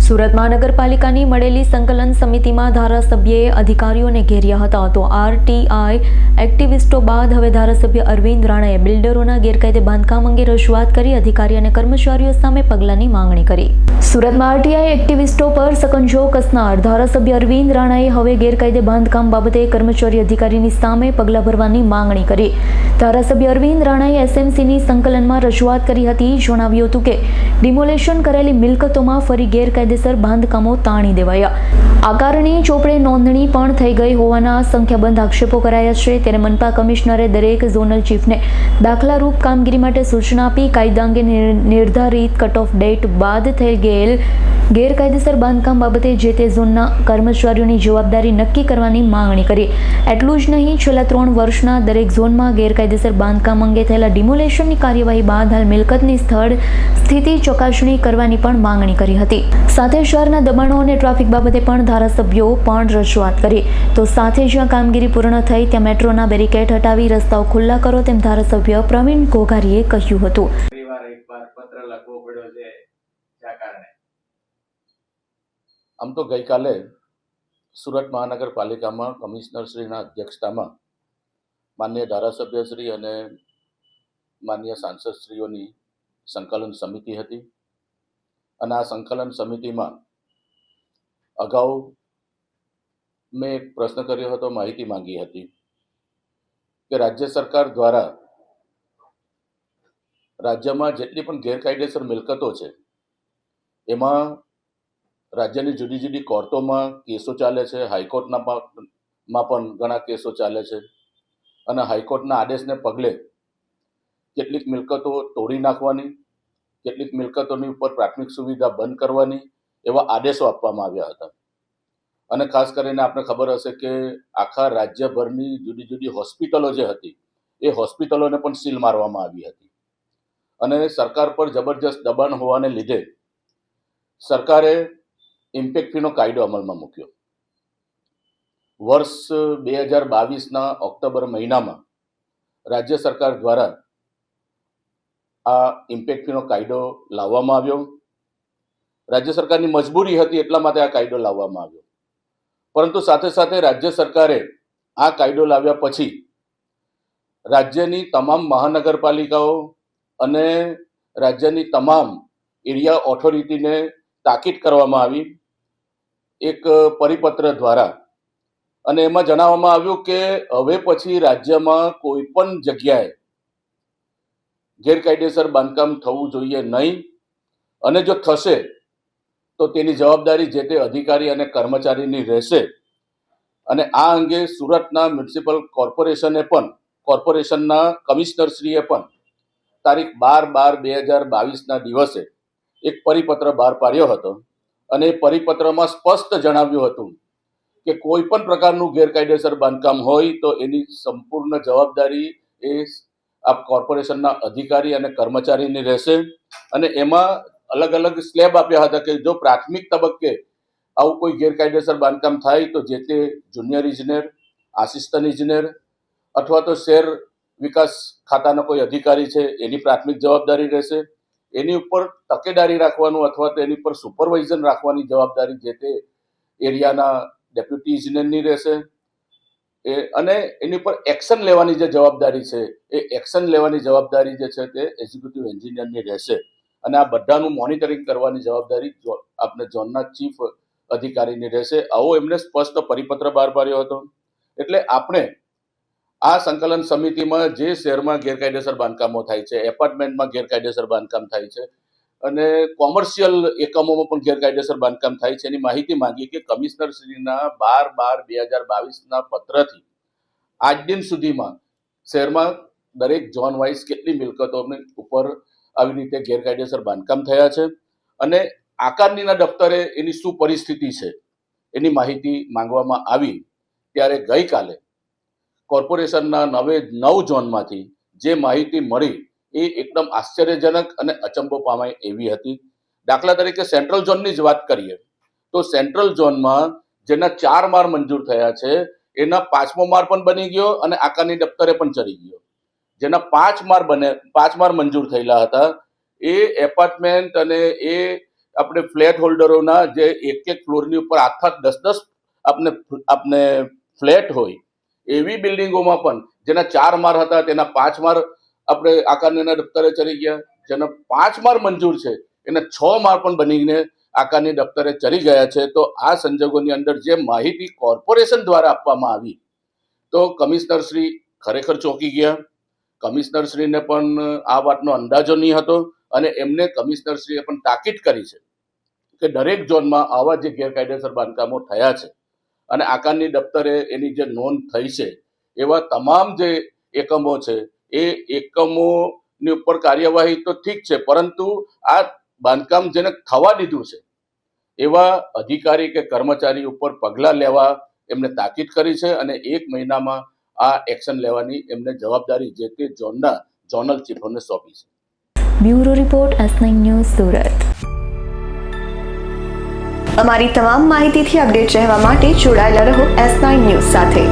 સુરત મહાનગરપાલિકાની મળેલી સંકલન સમિતિમાં ધારાસભ્યએ અધિકારીઓને ઘેર્યા હતા તો આરટીઆઈ એક્ટિવિસ્ટો બાદ હવે ધારાસભ્ય અરવિંદ રાણાએ બિલ્ડરોના ગેરકાયદે બાંધકામ અંગે રજૂઆત કરી અધિકારી અને કર્મચારીઓ સામે પગલાંની માંગણી કરી। સુરતમાં આરટીઆઈ એક્ટિવિસ્ટો પર સકંજો કસનાર ધારાસભ્ય અરવિંદ રાણાએ હવે ગેરકાયદે બાંધકામ બાબતે કર્મચારી અધિકારીની સામે પગલાં ભરવાની માંગણી કરી। ધારાસભ્ય અરવિંદ રાણાએ એસએમસીની સંકલનમાં રજૂઆત કરી હતી। જણાવ્યું હતું કે ડિમોલેશન કરેલી મિલકતોમાં ફરી ગેરકાયદેસર બાંધકામો તાણી દેવાયા। આકારણી ચોપડે નોંધણી પણ થઈ ગઈ હોવાના સંખ્યાબંધ આક્ષેપો કરાયા છે। ત્યારે મનપા કમિશનરે દરેક ઝોનલ ચીફને દાખલારૂપ કામગીરી માટે સૂચના આપી કાયદા અંગે નિર્ધારિત કટ ઓફ ડેટ બાદ થઈ ગયેલ ગેરકાયદેસર બાંધકામ બાબતે જે તે ઝોનના કર્મચારીઓની જવાબદારી નક્કી કરવાની માંગણી કરી। એટલું જ નહીં, છેલ્લા 3 વર્ષના દરેક ઝોનમાં ગેરકાયદેસર બાંધકામ અંગે થયેલા ડિમોલેશનની કાર્યવાહી બાદ હાલ મિલકતની સ્થળ સ્થિતિ ચકાસણી કરવાની પણ માંગણી કરી હતી। સાથે શહેરના દબાણો અને ટ્રાફિક બાબતે પણ ધારાસભ્યો પણ રજૂઆત કરી। તો સાથે જ્યાં કામગીરી પૂર્ણ થઈ ત્યાં મેટ્રોના બેરિકેડ હટાવી રસ્તાઓ ખુલ્લા કરો તેમ ધારાસભ્ય પ્રવીણ ઘોઘારીએ કહ્યું હતું। આમ તો ગઈકાલે સુરત મહાનગરપાલિકામાં કમિશનરશ્રીના અધ્યક્ષતામાં માનનીય ધારાસભ્યશ્રી અને માનનીય સાંસદશ્રીઓની સંકલન સમિતિ હતી અને આ સંકલન સમિતિમાં અગાઉ મેં એક પ્રશ્ન કર્યો હતો, માહિતી માંગી હતી કે રાજ્ય સરકાર દ્વારા રાજ્યમાં જેટલી પણ ગેરકાયદેસર મિલકતો છે એમાં રાજ્યની જુદી જુદી કોર્ટોમાં કેસો ચાલે છે, હાઈકોર્ટમાં પણ ઘણા કેસો ચાલે છે અને હાઈકોર્ટના આદેશને પગલે કેટલીક મિલકતો તોડી નાખવાની, કેટલીક મિલકતોની ઉપર પ્રાથમિક સુવિધા બંધ કરવાની એવા આદેશો આપવામાં આવ્યા હતા। અને ખાસ કરીને આપણે ખબર હશે કે આખા રાજ્યભરની જુદી જુદી હોસ્પિટલો જે હતી એ હોસ્પિટલોને પણ સીલ મારવામાં આવી હતી અને સરકાર પર જબરજસ્ત દબાણ હોવાને લીધે સરકારે ઇમ્પેક્ટ ફીનો કાયદો અમલમાં મૂક્યો। વર્ષ 2022ના ઓક્ટોબર મહિનામાં રાજ્ય સરકાર દ્વારા આ ઇમ્પેક્ટ ફીનો કાયદો લાવવામાં આવ્યો। રાજ્ય સરકારની મજબૂરી હતી એટલા માટે આ કાયદો લાવવામાં આવ્યો, પરંતુ સાથે સાથે રાજ્ય સરકારે આ કાયદો લાવ્યા પછી રાજ્યની તમામ મહાનગરપાલિકાઓ અને રાજ્યની તમામ એરિયા ઓથોરિટીને તાકીદ કરવામાં આવી એક પરિપત્ર દ્વારા, અને એમાં જણાવવામાં આવ્યું કે હવે પછી રાજ્યમાં કોઈ પણ જગ્યાએ ગેરકાયદેસર બાંધકામ થવું જોઈએ નહીં અને જો થશે તો તેની જવાબદારી જે તે અધિકારી અને કર્મચારીની રહેશે। અને આ અંગે સુરતના મ્યુનિસિપલ કોર્પોરેશનના કમિશનરશ્રીએ પણ તારીખ 12/12/2022ના દિવસે એક પરિપત્ર બહાર પાડ્યો હતો અને એ પરિપત્રમાં સ્પષ્ટ જણાવ્યું હતું કે કોઈ પણ પ્રકારનું ગેરકાયદેસર બાંધકામ હોય તો એની સંપૂર્ણ જવાબદારી એ આ કોર્પોરેશનના અધિકારી અને કર્મચારીની રહેશે। અને એમાં અલગ અલગ સ્લેબ આપ્યા હતા કે જો પ્રાથમિક તબક્કે આવું કોઈ ગેરકાયદેસર બાંધકામ થાય તો જે તે જુનિયર ઇજનેર, આસિસ્ટન્ટ ઇજનેર અથવા તો શહેર વિકાસ ખાતાનો કોઈ અધિકારી છે એની પ્રાથમિક જવાબદારી રહેશે। એની ઉપર તકેદારી રાખવાનું અથવા તો એની પર સુપરવાઇઝન રાખવાની જવાબદારી જે તે એરિયાના ડેપ્યુટી ઇજનેરની રહેશે અને એની પર એક્શન લેવાની જે જવાબદારી છે એ એક્શન લેવાની જવાબદારી જે છે તે એક્ઝિક્યુટિવ એન્જિનિયરની રહેશે અને આ બધાનું મોનિટરિંગ કરવાની જવાબદારી આપણે ઝોનના ચીફ અધિકારીની રહેશે। આવો એમને સ્પષ્ટ પરિપત્ર બહાર પાડ્યો હતો। એટલે આપણે આ સંકલન સમિતિમાં જે શહેરમાં ગેરકાયદેસર બાંધકામો થાય છે, એપાર્ટમેન્ટમાં ગેરકાયદેસર બાંધકામ થાય છે અને કોમર્શિયલ એકમોમાં પણ ગેરકાયદેસર બાંધકામ થાય છે એની માહિતી માંગી કે કમિશનરશ્રીના 12/12/2022ના પત્રથી આજ દિન સુધીમાં શહેરમાં દરેક ઝોન વાઇઝ કેટલી મિલકતોની ઉપર આવી રીતે ગેરકાયદેસર બાંધકામ થયા છે અને આકારણીના દફતરે એની શું પરિસ્થિતિ છે એની માહિતી માંગવામાં આવી। ત્યારે ગઈકાલે કોર્પોરેશનના 9 ઝોનમાંથી જે માહિતી મળી એ એકદમ આશ્ચર્યજનક અને અચંબો પામાય એવી હતી। દાખલા તરીકે સેન્ટ્રલ ઝોનની જ વાત કરીએ તો સેન્ટ્રલ ઝોનમાં જેના 4 માળ મંજૂર થયા છે એના 5મો માળ પણ બની ગયો અને આકારણી દફતરે પણ ચડી ગયો। જેના 5 માળ મંજૂર થયેલા હતા એ એપાર્ટમેન્ટ અને એ આપણે ફ્લેટ હોલ્ડરોના જે એક ફ્લોરની ઉપર 8-10 આપણે ફ્લેટ હોય એવી બિલ્ડિંગોમાં પણ જેના 4 માળ હતા તેના 5 માળ આપણે આકારણીના દફતરે ચડી ગયા, જેના 5 માળ મંજૂર છે એના 6 માળ પણ બનીને આકારની દફતરે ચડી ગયા છે. તો આ સંજોગોની અંદર જે માહિતી કોર્પોરેશન દ્વારા આપવામાં આવી તો કમિશનર શ્રી ખરેખર ચોંકી ગયા. કમિશનર શ્રીને પણ આ વાતનો અંદાજો નહીં હતો અને એમને કમિશનર શ્રીએ પણ તાકીદ કરી છે કે દરેક ઝોનમાં આવા જે ગેરકાયદેસર બાંધકામો થયા છે અને આકારની દફતરે એની જે નોંધ થઈ છે એવા તમામ જે એકમો છે એ એકમોની ઉપર કાર્યવાહી તો ઠીક છે, પરંતુ આ બાંધકામ જેને થવા દીધું છે એવા અધિકારી કે કર્મચારી ઉપર પગલાં લેવા એમને તાકીદ કરી છે અને 1 મહિનામાં આ એક્શન લેવાની એમને જવાબદારી જે તે ઝોનના ઝોનલ ચીફોને સોંપી છે. Bureau report S9 news Surat. અમારી તમામ માહિતીથી અપડેટ રહેવા માટે જોડાયેલા રહો S9 ન્યૂઝ સાથે.